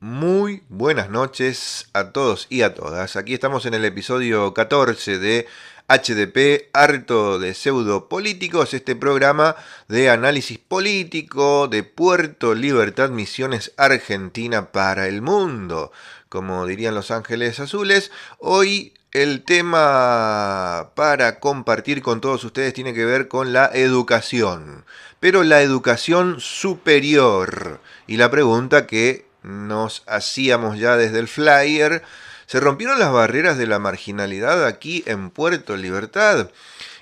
Muy buenas noches a todos y a todas. Aquí estamos en el episodio 14 de HDP, harto de pseudo políticos, este programa de análisis político de Puerto Libertad Misiones Argentina para el mundo. Como dirían Los Ángeles Azules, hoy el tema para compartir con todos ustedes tiene que ver con la educación, pero la educación superior. Y la pregunta que nos hacíamos ya desde el flyer: ¿se rompieron las barreras de la marginalidad aquí en Puerto Libertad?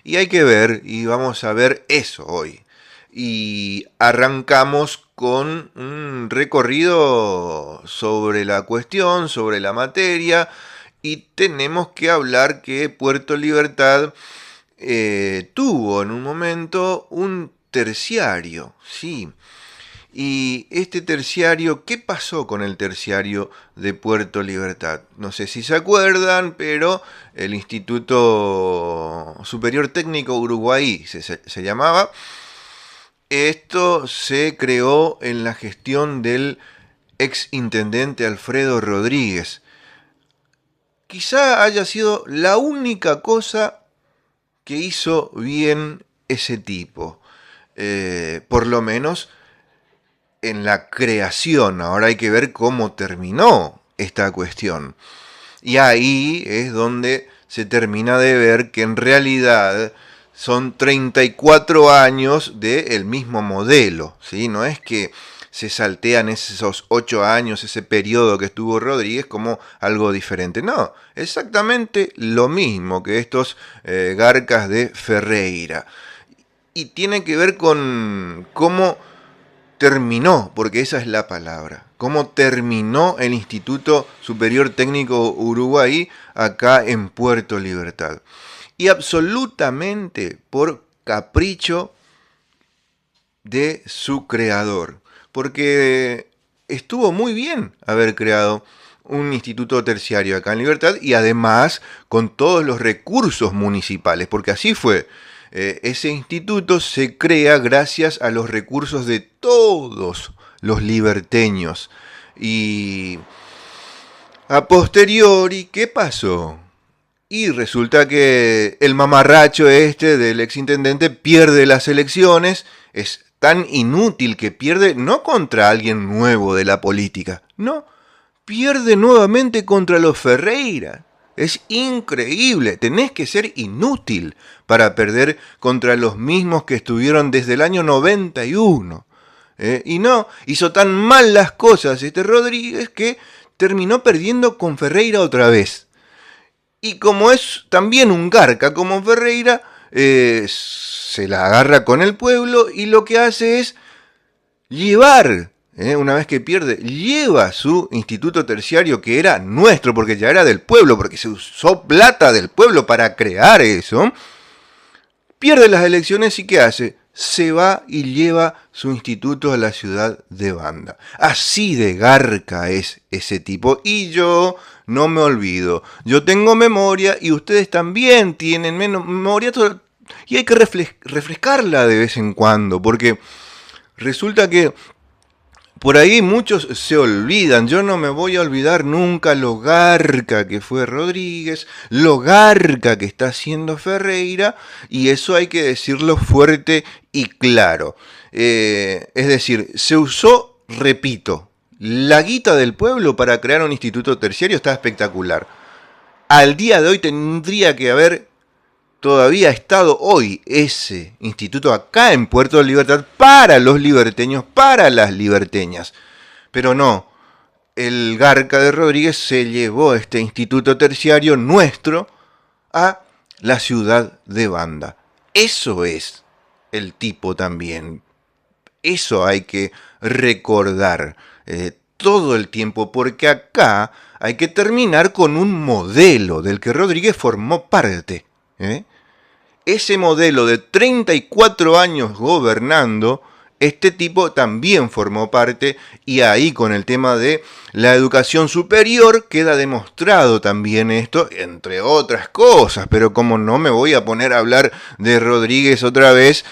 Y hay que ver, y vamos a ver eso hoy. Y arrancamos con un recorrido sobre la cuestión, sobre la materia, y tenemos que hablar que Puerto Libertad tuvo en un momento un terciario, sí. Y este terciario, ¿qué pasó con el terciario de Puerto Libertad? No sé si se acuerdan, pero el Instituto Superior Técnico Uruguay se llamaba. Esto se creó en la gestión del ex intendente Alfredo Rodríguez. Quizá haya sido la única cosa que hizo bien ese tipo. Por lo menos en la creación. Ahora hay que ver cómo terminó esta cuestión. Y ahí es donde se termina de ver que en realidad son 34 años del mismo modelo, ¿sí? No es que se saltean esos 8 años, ese periodo que estuvo Rodríguez, como algo diferente. No, exactamente lo mismo que estos garcas de Ferreira. Y tiene que ver con cómo terminó, porque esa es la palabra, cómo terminó el Instituto Superior Técnico Uruguay acá en Puerto Libertad. Y absolutamente por capricho de su creador, porque estuvo muy bien haber creado un instituto terciario acá en Libertad y además con todos los recursos municipales, porque así fue. Ese instituto se crea gracias a los recursos de todos los liberteños. Y a posteriori, ¿qué pasó? Y resulta que el mamarracho este del exintendente pierde las elecciones. Es tan inútil que pierde no contra alguien nuevo de la política, no, pierde nuevamente contra los Ferreira. Es increíble, tenés que ser inútil para perder contra los mismos que estuvieron desde el año 91. Y no, hizo tan mal las cosas este Rodríguez que terminó perdiendo con Ferreira otra vez. Y como es también un garca como Ferreira, se la agarra con el pueblo y lo que hace es llevar, una vez que pierde, lleva su instituto terciario que era nuestro, porque ya era del pueblo, porque se usó plata del pueblo para crear eso. Pierde las elecciones y ¿qué hace? Se va y lleva su instituto a la ciudad de Banda. Así de garca es ese tipo. Y yo no me olvido. Yo tengo memoria y ustedes también tienen memoria. Y hay que refrescarla de vez en cuando. Porque resulta que por ahí muchos se olvidan. Yo no me voy a olvidar nunca lo garca que fue Rodríguez, lo garca que está haciendo Ferreira, y eso hay que decirlo fuerte y claro. Es decir, se usó, repito, la guita del pueblo para crear un instituto terciario. Está espectacular. Al día de hoy tendría que haber todavía estado hoy ese instituto acá en Puerto Libertad para los liberteños, para las liberteñas. Pero no, el garca de Rodríguez se llevó este instituto terciario nuestro a la ciudad de Banda. Eso es el tipo también. Eso hay que recordar todo el tiempo, porque acá hay que terminar con un modelo del que Rodríguez formó parte. Ese modelo de 34 años gobernando, este tipo también formó parte, y ahí con el tema de la educación superior queda demostrado también esto, entre otras cosas. Pero como no me voy a poner a hablar de Rodríguez otra vez,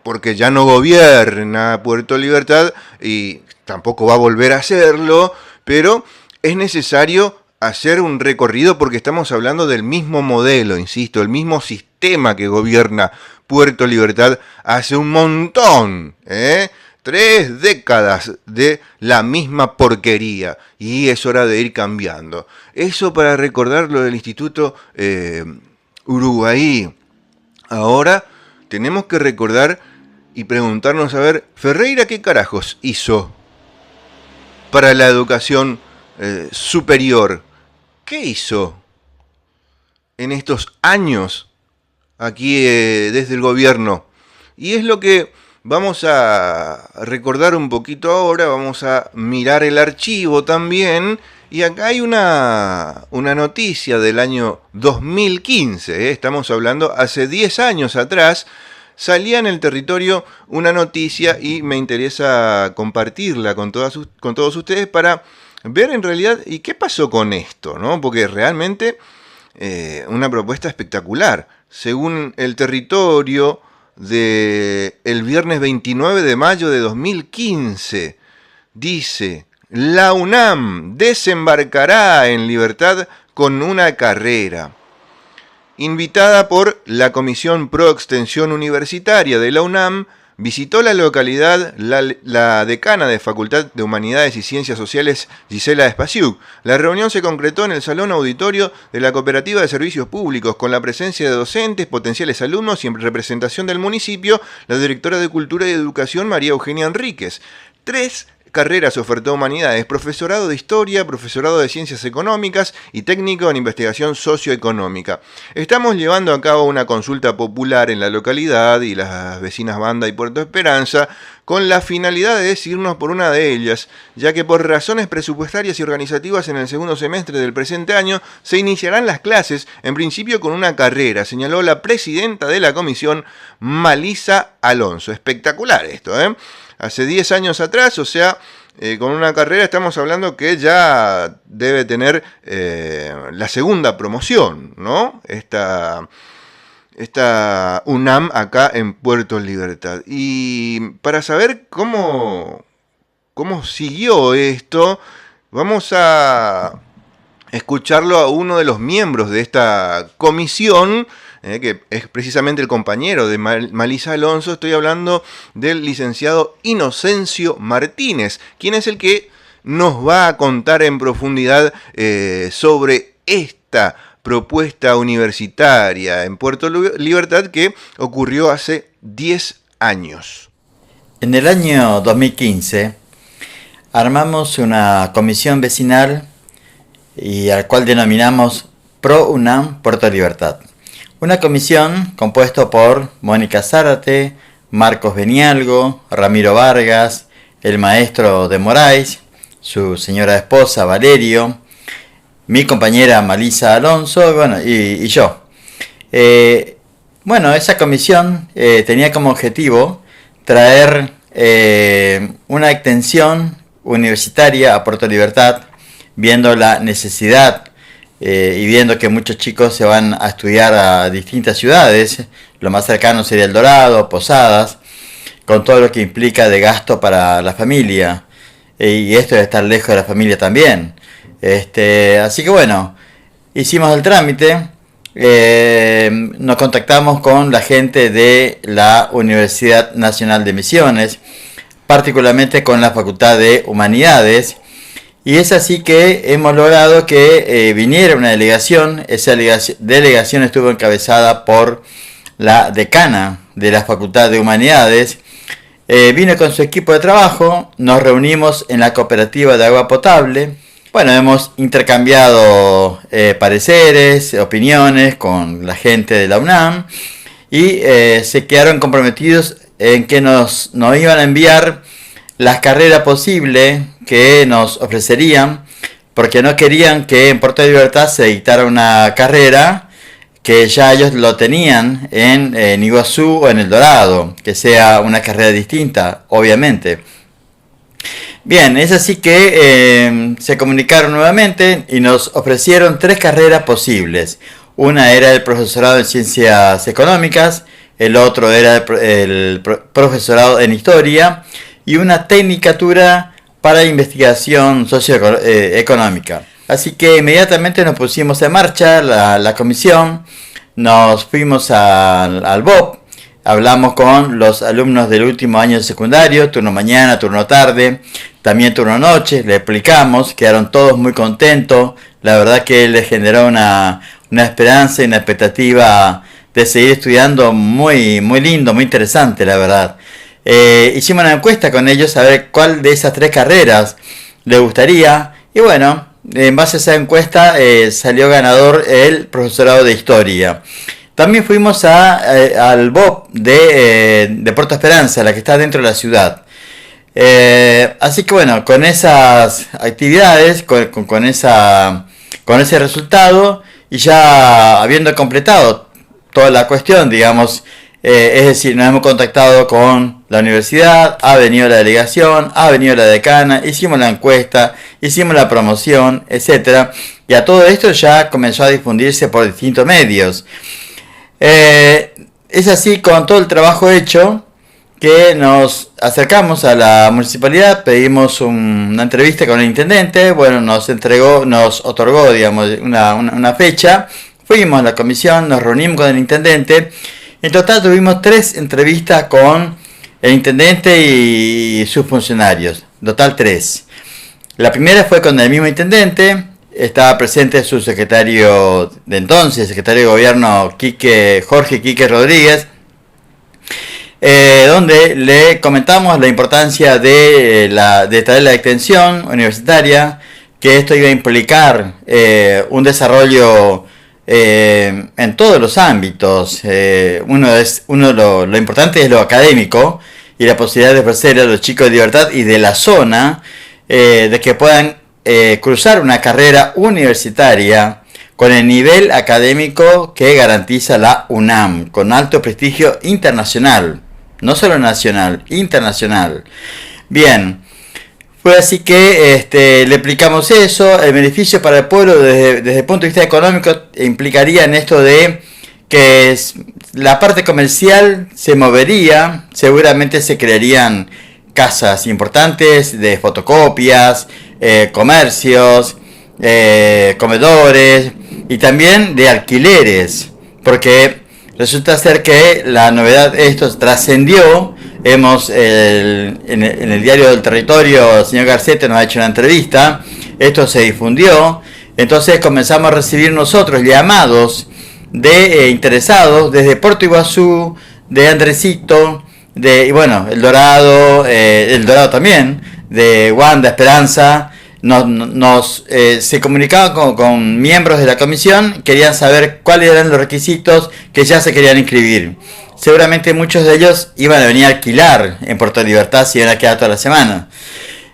porque ya no gobierna Puerto Libertad y tampoco va a volver a hacerlo, pero es necesario hacer un recorrido porque estamos hablando del mismo modelo, insisto, el mismo sistema que gobierna Puerto Libertad hace un montón, 3 décadas de la misma porquería, y es hora de ir cambiando. Eso para recordar lo del Instituto Uruguay. Ahora tenemos que recordar y preguntarnos, a ver, Ferreira, ¿qué carajos hizo para la educación superior? ¿Qué hizo en estos años aquí desde el gobierno? Y es lo que vamos a recordar un poquito ahora, vamos a mirar el archivo también. Y acá hay una noticia del año 2015, estamos hablando hace 10 años atrás. Salía en el territorio una noticia y me interesa compartirla con todos ustedes para ver en realidad y qué pasó con esto, ¿no? Porque realmente una propuesta espectacular. Según el territorio del viernes 29 de mayo de 2015, dice: la UNAM desembarcará en Libertad con una carrera. Invitada por la Comisión Pro Extensión Universitaria de la UNAM, visitó la localidad la decana de Facultad de Humanidades y Ciencias Sociales, Gisela Espasiuk. La reunión se concretó en el Salón Auditorio de la Cooperativa de Servicios Públicos, con la presencia de docentes, potenciales alumnos y en representación del municipio, la directora de Cultura y Educación, María Eugenia Enríquez. 3 carreras ofertó Humanidades: profesorado de Historia, profesorado de Ciencias Económicas y técnico en Investigación Socioeconómica. Estamos llevando a cabo una consulta popular en la localidad y las vecinas Banda y Puerto Esperanza con la finalidad de decidirnos por una de ellas, ya que por razones presupuestarias y organizativas en el segundo semestre del presente año se iniciarán las clases, en principio con una carrera, señaló la presidenta de la comisión, Malisa Alonso. Espectacular esto, Hace 10 años atrás, o sea, con una carrera estamos hablando que ya debe tener la segunda promoción, ¿no? Esta UNAM acá en Puerto Libertad. Y para saber cómo siguió esto, vamos a escucharlo a uno de los miembros de esta comisión, que es precisamente el compañero de Malisa Alonso. Estoy hablando del licenciado Inocencio Martínez, quien es el que nos va a contar en profundidad sobre esta propuesta universitaria en Puerto Libertad que ocurrió hace 10 años. En el año 2015 armamos una comisión vecinal y al cual denominamos Pro UNAM Puerto Libertad. Una comisión compuesta por Mónica Zárate, Marcos Benialgo, Ramiro Vargas, el maestro de Moraes, su señora esposa Valerio, mi compañera Malisa Alonso, y yo. Esa comisión tenía como objetivo traer una extensión universitaria a Puerto Libertad, viendo la necesidad y viendo que muchos chicos se van a estudiar a distintas ciudades. Lo más cercano sería El Dorado, Posadas, con todo lo que implica de gasto para la familia, y esto de estar lejos de la familia también. Así que hicimos el trámite, nos contactamos con la gente de la Universidad Nacional de Misiones, particularmente con la Facultad de Humanidades, y es así que hemos logrado que viniera una delegación. Esa delegación estuvo encabezada por la decana de la Facultad de Humanidades. Vino con su equipo de trabajo, nos reunimos en la cooperativa de agua potable. Hemos intercambiado pareceres, opiniones con la gente de la UNAM y se quedaron comprometidos en que nos iban a enviar las carreras posibles que nos ofrecerían, porque no querían que en Puerto Libertad se dictara una carrera que ya ellos lo tenían en Iguazú o en El Dorado, que sea una carrera distinta, obviamente. Bien, es así que se comunicaron nuevamente y nos ofrecieron 3 carreras posibles. Una era el profesorado en Ciencias Económicas, el otro era el profesorado en Historia, y una tecnicatura para investigación socioeconómica. Así que inmediatamente nos pusimos en marcha la comisión, nos fuimos al BOP, hablamos con los alumnos del último año de secundario, turno mañana, turno tarde, también turno noche, le explicamos, quedaron todos muy contentos, la verdad que les generó una esperanza y una expectativa de seguir estudiando muy, muy lindo, muy interesante, la verdad. Hicimos una encuesta con ellos a ver cuál de esas 3 carreras les gustaría, y bueno, en base a esa encuesta salió ganador el profesorado de historia. También fuimos al BOP de Puerto Esperanza, la que está dentro de la ciudad. Así que bueno, con esas actividades, con ese resultado, y ya habiendo completado toda la cuestión, digamos, es decir, nos hemos contactado con la universidad, ha venido la delegación, ha venido la decana, hicimos la encuesta, hicimos la promoción, etcétera, y a todo esto ya comenzó a difundirse por distintos medios. Es así, con todo el trabajo hecho, que nos acercamos a la municipalidad, pedimos una entrevista con el intendente, bueno, nos otorgó, digamos, una fecha, fuimos a la comisión, nos reunimos con el intendente, en total tuvimos 3 entrevistas con el intendente y sus funcionarios, en total 3. La primera fue con el mismo intendente, estaba presente su secretario de entonces, secretario de gobierno Jorge Quique Rodríguez, donde le comentamos la importancia de traer la extensión universitaria, que esto iba a implicar un desarrollo en todos los ámbitos. Lo importante es lo académico y la posibilidad de ofrecer a los chicos de Libertad y de la zona de que puedan cruzar una carrera universitaria con el nivel académico que garantiza la UNAM, con alto prestigio internacional, no solo nacional, internacional. Bien, fue así que le explicamos eso. El beneficio para el pueblo desde el punto de vista económico implicaría en esto de que la parte comercial se movería, seguramente se crearían casas importantes de fotocopias, comercios, comedores y también de alquileres, porque resulta ser que la novedad de esto trascendió. En el diario del territorio, el señor Garcete nos ha hecho una entrevista, esto se difundió, entonces comenzamos a recibir nosotros llamados de interesados desde Puerto Iguazú, de Andresito, El Dorado también, de Wanda, Esperanza. Se comunicaban con miembros de la comisión, querían saber cuáles eran los requisitos que ya se querían inscribir. Seguramente muchos de ellos iban a venir a alquilar en Puerto Libertad si iban a quedar toda la semana.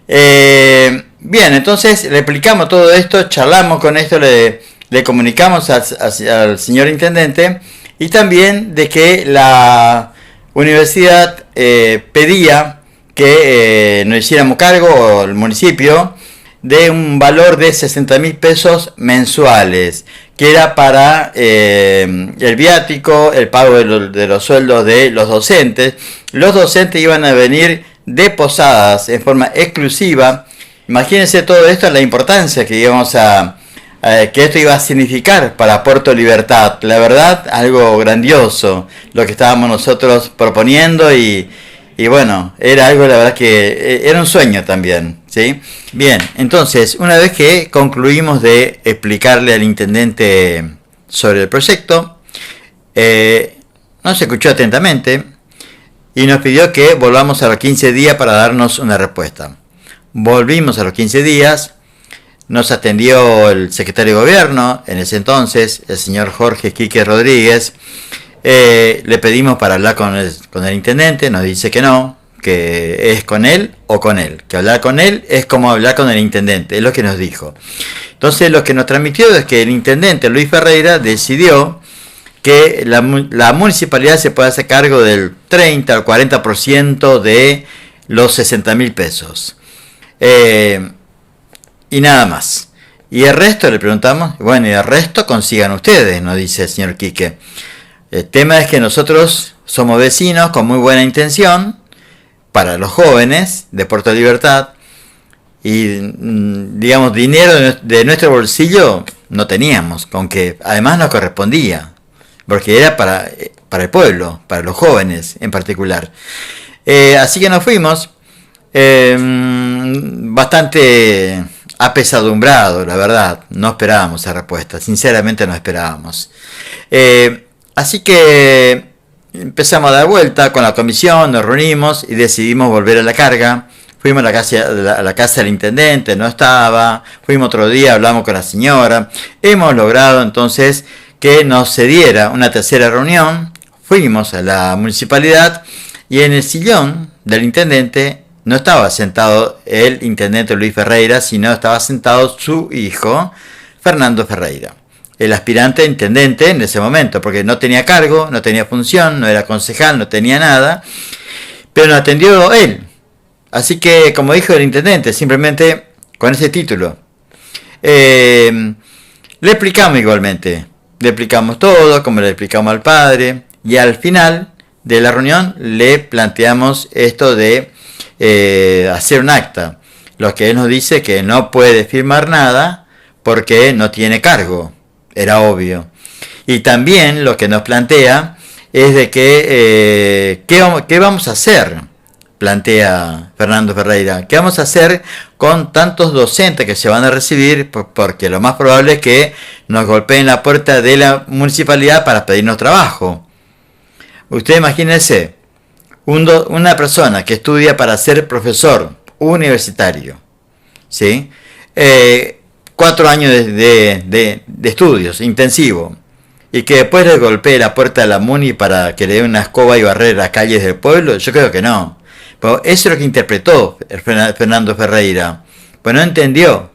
Bien, entonces le explicamos todo esto, charlamos con esto, le comunicamos al señor intendente, y también de que la universidad pedía que nos hiciéramos cargo, o el municipio, de un valor de 60.000 pesos mensuales, que era para el viático, el pago de los sueldos de los docentes. Los docentes iban a venir de Posadas en forma exclusiva. Imagínense todo esto, la importancia que que esto iba a significar para Puerto Libertad. La verdad, algo grandioso lo que estábamos nosotros proponiendo, y bueno, era algo, la verdad, que era un sueño también, ¿sí? Bien, entonces, una vez que concluimos de explicarle al intendente sobre el proyecto, nos escuchó atentamente y nos pidió que volvamos a los 15 días para darnos una respuesta. Volvimos a los 15 días, nos atendió el secretario de gobierno, en ese entonces, el señor Jorge Quique Rodríguez. Le pedimos para hablar con el intendente, nos dice que no, que es con él o con él, que hablar con él es como hablar con el intendente, es lo que nos dijo. Entonces lo que nos transmitió es que el intendente Luis Ferreira decidió que la municipalidad se puede hacer cargo del 30 al 40% de los 60.000 pesos. Y nada más. Y el resto, le preguntamos, bueno, y el resto consigan ustedes, nos dice el señor Quique. El tema es que nosotros somos vecinos con muy buena intención para los jóvenes de Puerto Libertad, y digamos, dinero de nuestro bolsillo no teníamos, aunque además nos correspondía, porque era para el pueblo, para los jóvenes en particular. Así que nos fuimos, bastante apesadumbrado, la verdad. No esperábamos esa respuesta, sinceramente no esperábamos. Así que empezamos a dar vuelta con la comisión, nos reunimos y decidimos volver a la carga. Fuimos a la casa del intendente, no estaba. Fuimos otro día, hablamos con la señora. Hemos logrado entonces que nos cediera una tercera reunión. Fuimos a la municipalidad y en el sillón del intendente no estaba sentado el intendente Luis Ferreira, sino estaba sentado su hijo, Fernando Ferreira, el aspirante a intendente en ese momento, porque no tenía cargo, no tenía función, no era concejal, no tenía nada, pero nos atendió él. Así que, como dijo el intendente, simplemente con ese título, le explicamos igualmente, le explicamos todo, como le explicamos al padre, y al final de la reunión le planteamos esto de hacer un acta. Lo que él nos dice que no puede firmar nada porque no tiene cargo, era obvio. Y también lo que nos plantea es de que ¿qué vamos a hacer? Plantea Fernando Ferreira. ¿Qué vamos a hacer con tantos docentes que se van a recibir? Porque lo más probable es que nos golpeen la puerta de la municipalidad para pedirnos trabajo. Usted imagínese, una persona que estudia para ser profesor universitario, ¿sí? 4 años de estudios intensivos, y que después le golpee la puerta de la MUNI para que le dé una escoba y barrer las calles del pueblo, yo creo que no. Pero eso es lo que interpretó Fernando Ferreira. Pues no entendió,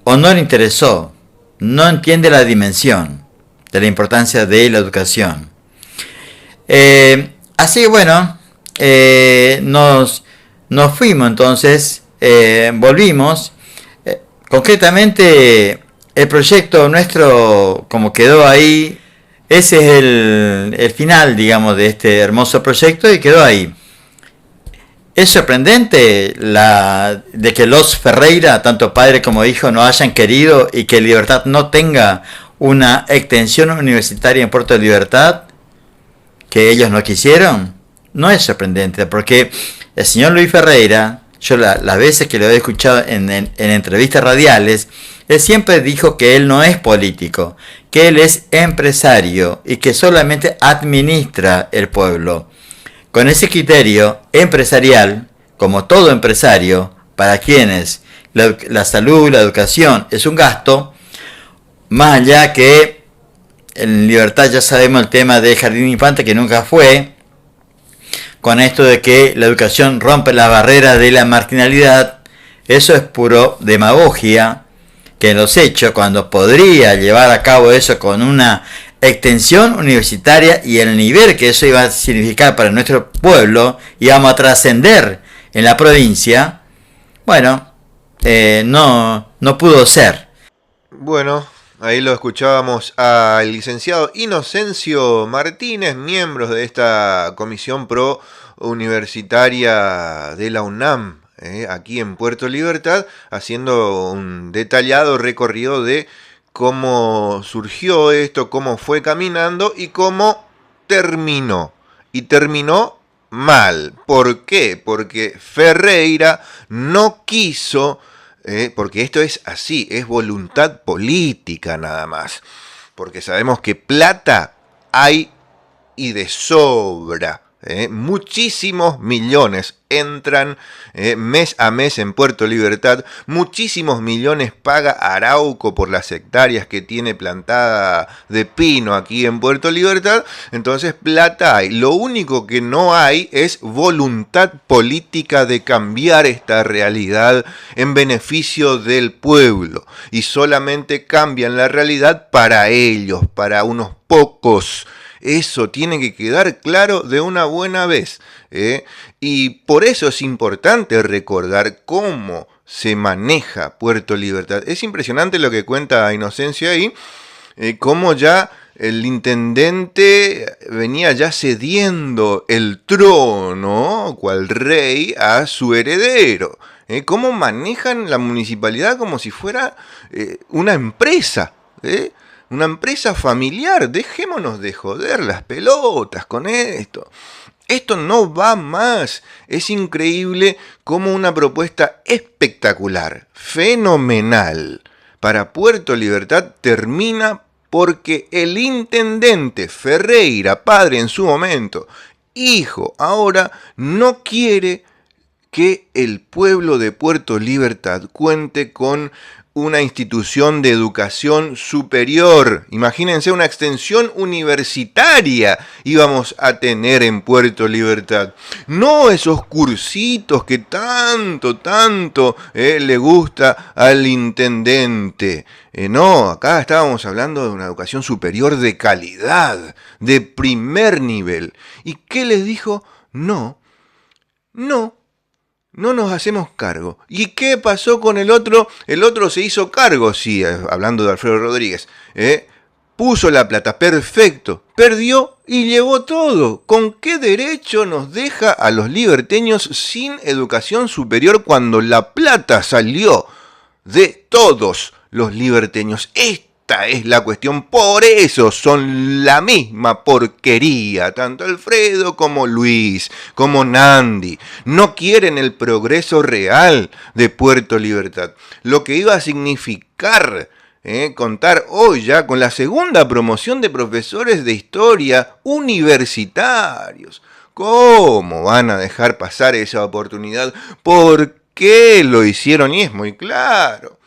o no le interesó, no entiende la dimensión de la importancia de la educación. Así que bueno, nos fuimos entonces, volvimos. Concretamente, el proyecto nuestro, como quedó ahí, ese es el final, digamos, de este hermoso proyecto y quedó ahí. Es sorprendente de que los Ferreira, tanto padre como hijo, no hayan querido y que Libertad no tenga una extensión universitaria en Puerto Libertad, que ellos no quisieron. No es sorprendente, porque el señor Luis Ferreira, yo las veces que lo he escuchado en entrevistas radiales, él siempre dijo que él no es político, que él es empresario y que solamente administra el pueblo. Con ese criterio empresarial, como todo empresario, para quienes la salud, la educación es un gasto, más allá que en Libertad ya sabemos el tema de Jardín Infante, que nunca fue, con esto de que la educación rompe las barreras de la marginalidad, eso es puro demagogia, que en los hechos, cuando podría llevar a cabo eso con una extensión universitaria y el nivel que eso iba a significar para nuestro pueblo, íbamos a trascender en la provincia, bueno, no pudo ser. Bueno, ahí lo escuchábamos al licenciado Inocencio Martínez, miembro de esta comisión pro universitaria de la UNAM, aquí en Puerto Libertad, haciendo un detallado recorrido de cómo surgió esto, cómo fue caminando y cómo terminó. Y terminó mal. ¿Por qué? Porque Ferreira no quiso, porque esto es así, es voluntad política nada más. Porque sabemos que plata hay y de sobra. Muchísimos millones entran mes a mes en Puerto Libertad, muchísimos millones paga Arauco por las hectáreas que tiene plantada de pino aquí en Puerto Libertad. Entonces plata hay, lo único que no hay es voluntad política de cambiar esta realidad en beneficio del pueblo, y solamente cambian la realidad para ellos, para unos pocos. Eso tiene que quedar claro de una buena vez, y por eso es importante recordar cómo se maneja Puerto Libertad. Es impresionante lo que cuenta Inocencio ahí, cómo ya el intendente venía ya cediendo el trono, cual rey, a su heredero. ¿Cómo manejan la municipalidad como si fuera una empresa? Una empresa familiar. Dejémonos de joder las pelotas con esto. Esto no va más. Es increíble cómo una propuesta espectacular, fenomenal, para Puerto Libertad termina porque el intendente Ferreira, padre en su momento, hijo ahora, no quiere que el pueblo de Puerto Libertad cuente con una institución de educación superior. Imagínense, una extensión universitaria íbamos a tener en Puerto Libertad. No esos cursitos que tanto le gusta al intendente. No, acá estábamos hablando de una educación superior de calidad, de primer nivel. ¿Y qué les dijo? No nos hacemos cargo. ¿Y qué pasó con el otro? El otro se hizo cargo, sí, hablando de Alfredo Rodríguez. Puso la plata, perfecto. Perdió y llevó todo. ¿Con qué derecho nos deja a los liberteños sin educación superior cuando la plata salió de todos los liberteños? Esta es la cuestión, por eso son la misma porquería, tanto Alfredo como Luis, como Nandi. No quieren el progreso real de Puerto Libertad. Lo que iba a significar contar hoy ya con la segunda promoción de profesores de historia universitarios. ¿Cómo van a dejar pasar esa oportunidad? ¿Por qué lo hicieron? Y es muy claro.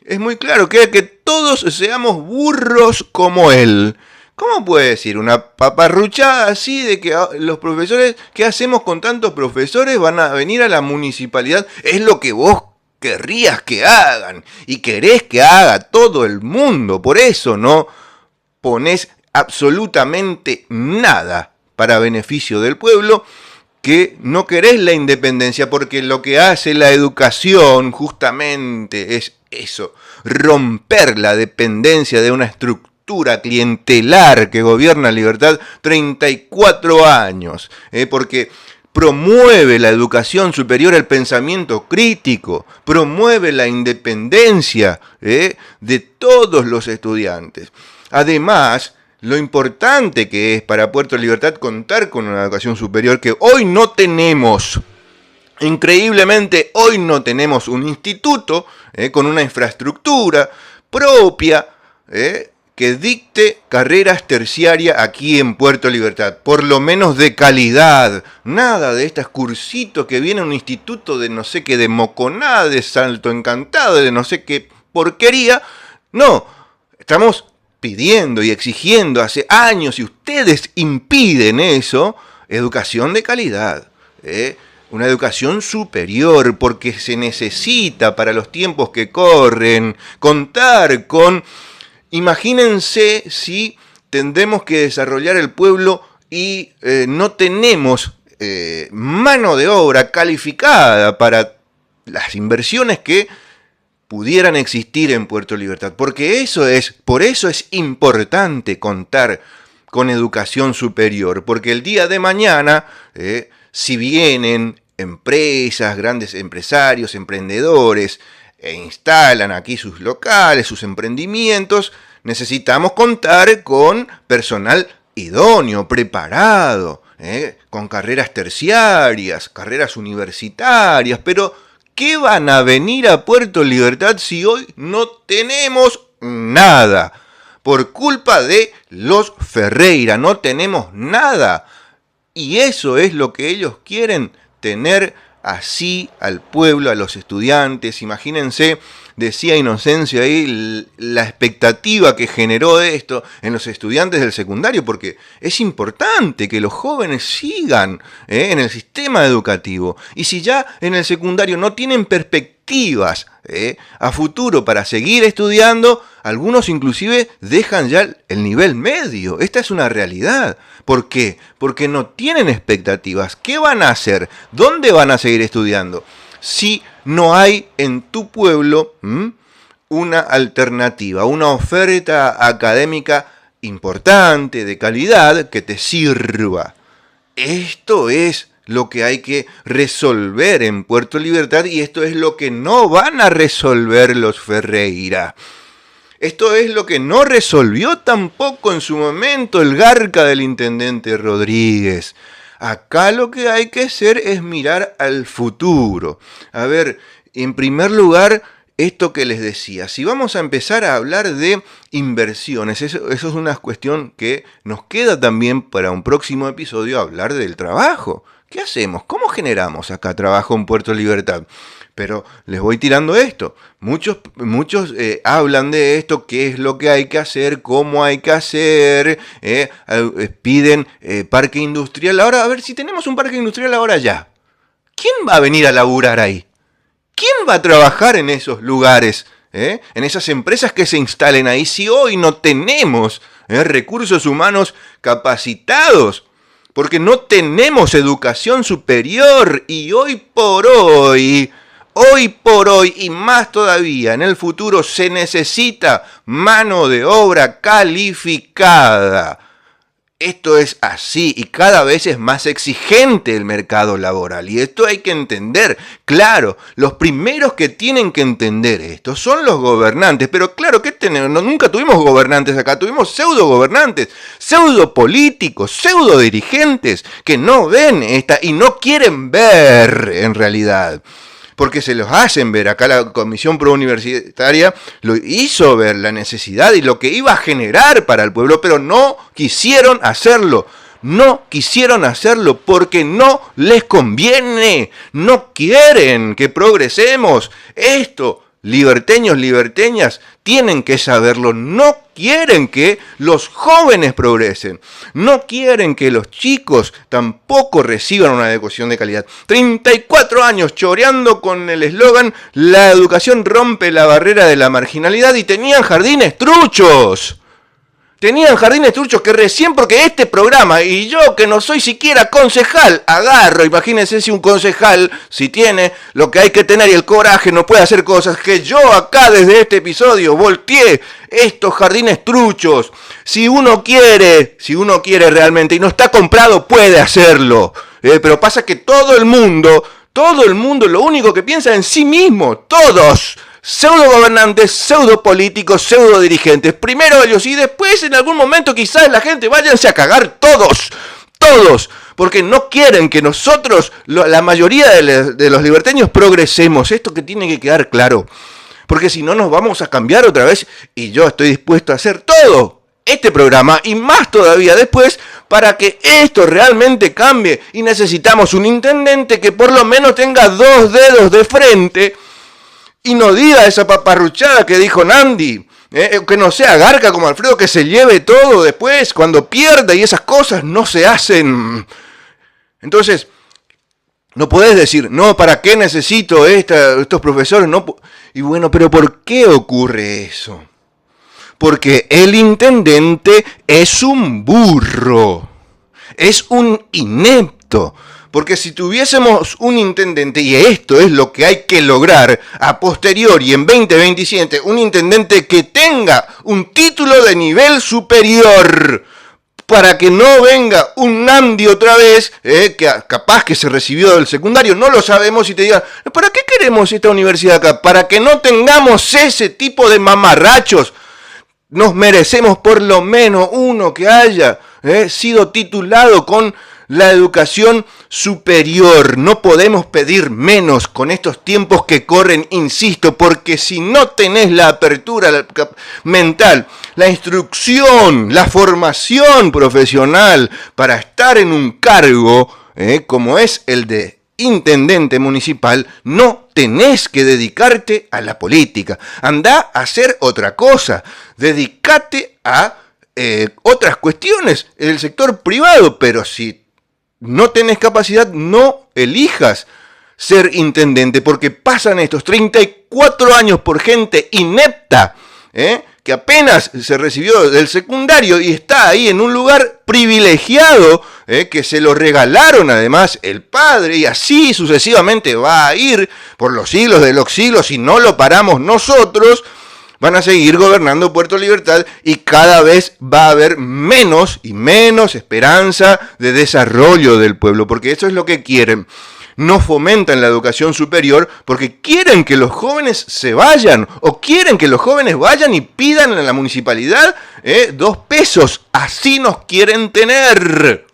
Es muy claro, que todos seamos burros como él. ¿Cómo puede decir una paparruchada así de que los profesores, qué hacemos con tantos profesores? Van a venir a la municipalidad. Es lo que vos querrías que hagan y querés que haga todo el mundo. Por eso no ponés absolutamente nada para beneficio del pueblo, que no querés la independencia, porque lo que hace la educación justamente es eso, romper la dependencia de una estructura clientelar que gobierna Libertad 34 años, porque promueve la educación superior, el pensamiento crítico, promueve la independencia de todos los estudiantes. Además, lo importante que es para Puerto Libertad contar con una educación superior que hoy no tenemos. Increíblemente, hoy no tenemos un instituto con una infraestructura propia que dicte carreras terciarias aquí en Puerto Libertad, por lo menos de calidad. Nada de estos cursitos que viene a un instituto de no sé qué, de Moconá, de Salto Encantado, de no sé qué porquería. No, estamos pidiendo y exigiendo hace años, y ustedes impiden eso, educación de calidad, una educación superior, porque se necesita para los tiempos que corren contar con... Imagínense si tendremos que desarrollar el pueblo y no tenemos mano de obra calificada para las inversiones que pudieran existir en Puerto Libertad, porque por eso es importante contar con educación superior, porque el día de mañana, si vienen empresas, grandes empresarios, emprendedores, e instalan aquí sus locales, sus emprendimientos, necesitamos contar con personal idóneo, preparado, con carreras terciarias, carreras universitarias, pero ¿qué van a venir a Puerto Libertad si hoy no tenemos nada? Por culpa de los Ferreira, no tenemos nada. Y eso es lo que ellos quieren, tener así al pueblo, a los estudiantes. Imagínense, decía Inocencio ahí, la expectativa que generó esto en los estudiantes del secundario, porque es importante que los jóvenes sigan en el sistema educativo. Y si ya en el secundario no tienen perspectivas a futuro para seguir estudiando, algunos inclusive dejan ya el nivel medio. Esta es una realidad. ¿Por qué? Porque no tienen expectativas. ¿Qué van a hacer? ¿Dónde van a seguir estudiando? Si no hay en tu pueblo una alternativa, una oferta académica importante, de calidad, que te sirva. Esto es lo que hay que resolver en Puerto Libertad y esto es lo que no van a resolver los Ferreira. Esto es lo que no resolvió tampoco en su momento el garca del intendente Rodríguez. Acá lo que hay que hacer es mirar al futuro. A ver, en primer lugar, esto que les decía, si vamos a empezar a hablar de inversiones, eso es una cuestión que nos queda también para un próximo episodio, hablar del trabajo. ¿Qué hacemos? ¿Cómo generamos acá trabajo en Puerto Libertad? Pero les voy tirando esto. Muchos hablan de esto, qué es lo que hay que hacer, cómo hay que hacer, piden parque industrial. Ahora, a ver, si tenemos un parque industrial ahora ya, ¿quién va a venir a laburar ahí? ¿Quién va a trabajar en esos lugares? En esas empresas que se instalen ahí, si hoy no tenemos recursos humanos capacitados, porque no tenemos educación superior y hoy por hoy y más todavía en el futuro se necesita mano de obra calificada. Esto es así y cada vez es más exigente el mercado laboral y esto hay que entender. Claro, los primeros que tienen que entender esto son los gobernantes, pero claro, ¿qué tenemos? Nunca tuvimos gobernantes acá, tuvimos pseudo gobernantes, pseudo políticos, pseudo dirigentes que no ven esta y no quieren ver en realidad. Porque se los hacen ver. Acá la Comisión Prouniversitaria lo hizo ver la necesidad y lo que iba a generar para el pueblo, pero no quisieron hacerlo. No quisieron hacerlo porque no les conviene. No quieren que progresemos. Esto, liberteños, liberteñas, tienen que saberlo. No quieren que los jóvenes progresen. No quieren que los chicos tampoco reciban una educación de calidad. 34 años choreando con el eslogan "La educación rompe la barrera de la marginalidad" y tenían jardines truchos. Tenían jardines truchos que recién, porque este programa, y yo que no soy siquiera concejal, agarro, imagínense si un concejal, si tiene lo que hay que tener y el coraje, no puede hacer cosas que yo acá desde este episodio volteé estos jardines truchos. Si uno quiere realmente y no está comprado, puede hacerlo. Pero pasa que todo el mundo lo único que piensa en sí mismo, todos. Pseudo gobernantes, pseudo políticos, pseudo dirigentes. Primero ellos y después en algún momento quizás la gente váyanse a cagar todos, porque no quieren que nosotros, la mayoría de los liberteños, progresemos. Esto que tiene que quedar claro, porque si no nos vamos a cambiar otra vez y yo estoy dispuesto a hacer todo este programa y más todavía después para que esto realmente cambie y necesitamos un intendente que por lo menos tenga 2 dedos de frente y no diga esa paparruchada que dijo Nandi, que no sea garca como Alfredo, que se lleve todo después cuando pierda y esas cosas no se hacen. Entonces, no podés decir, no, ¿para qué necesito estos profesores? No, y bueno, pero ¿por qué ocurre eso? Porque el intendente es un burro, es un inepto. Porque si tuviésemos un intendente, y esto es lo que hay que lograr a posteriori en 2027, un intendente que tenga un título de nivel superior, para que no venga un Nandi otra vez, que capaz que se recibió del secundario, no lo sabemos, y te diga, ¿para qué queremos esta universidad acá? Para que no tengamos ese tipo de mamarrachos. Nos merecemos por lo menos uno que haya sido titulado con la educación superior. No podemos pedir menos con estos tiempos que corren, insisto, porque si no tenés la apertura mental, la instrucción, la formación profesional para estar en un cargo como es el de intendente municipal, no tenés que dedicarte a la política. Andá a hacer otra cosa. Dedicate a otras cuestiones en el sector privado, pero si no tenés capacidad, no elijas ser intendente, porque pasan estos 34 años por gente inepta, que apenas se recibió del secundario y está ahí en un lugar privilegiado, que se lo regalaron además el padre, y así sucesivamente va a ir por los siglos de los siglos si no lo paramos nosotros, van a seguir gobernando Puerto Libertad y cada vez va a haber menos y menos esperanza de desarrollo del pueblo, porque eso es lo que quieren. No fomentan la educación superior porque quieren que los jóvenes se vayan o quieren que los jóvenes vayan y pidan a la municipalidad 2 pesos. Así nos quieren tener.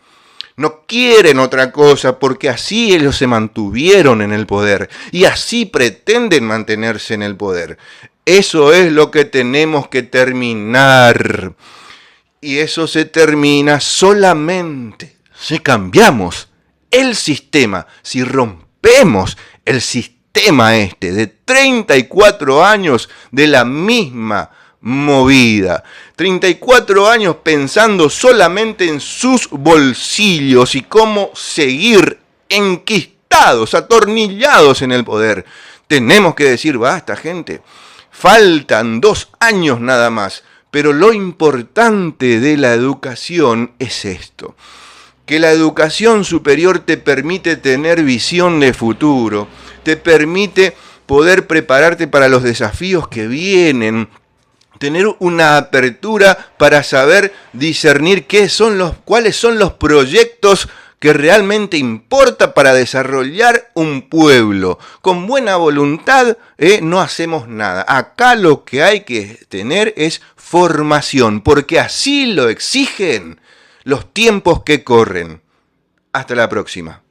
No quieren otra cosa porque así ellos se mantuvieron en el poder y así pretenden mantenerse en el poder. Eso es lo que tenemos que terminar. Y eso se termina solamente si cambiamos el sistema, si rompemos el sistema de 34 años de la misma movida. 34 años pensando solamente en sus bolsillos y cómo seguir enquistados, atornillados en el poder. Tenemos que decir, basta, gente. Faltan 2 años nada más. Pero lo importante de la educación es esto. Que la educación superior te permite tener visión de futuro, te permite poder prepararte para los desafíos que vienen, tener una apertura para saber discernir cuáles son los proyectos que realmente importa para desarrollar un pueblo. Con buena voluntad no hacemos nada. Acá lo que hay que tener es formación, porque así lo exigen los tiempos que corren. Hasta la próxima.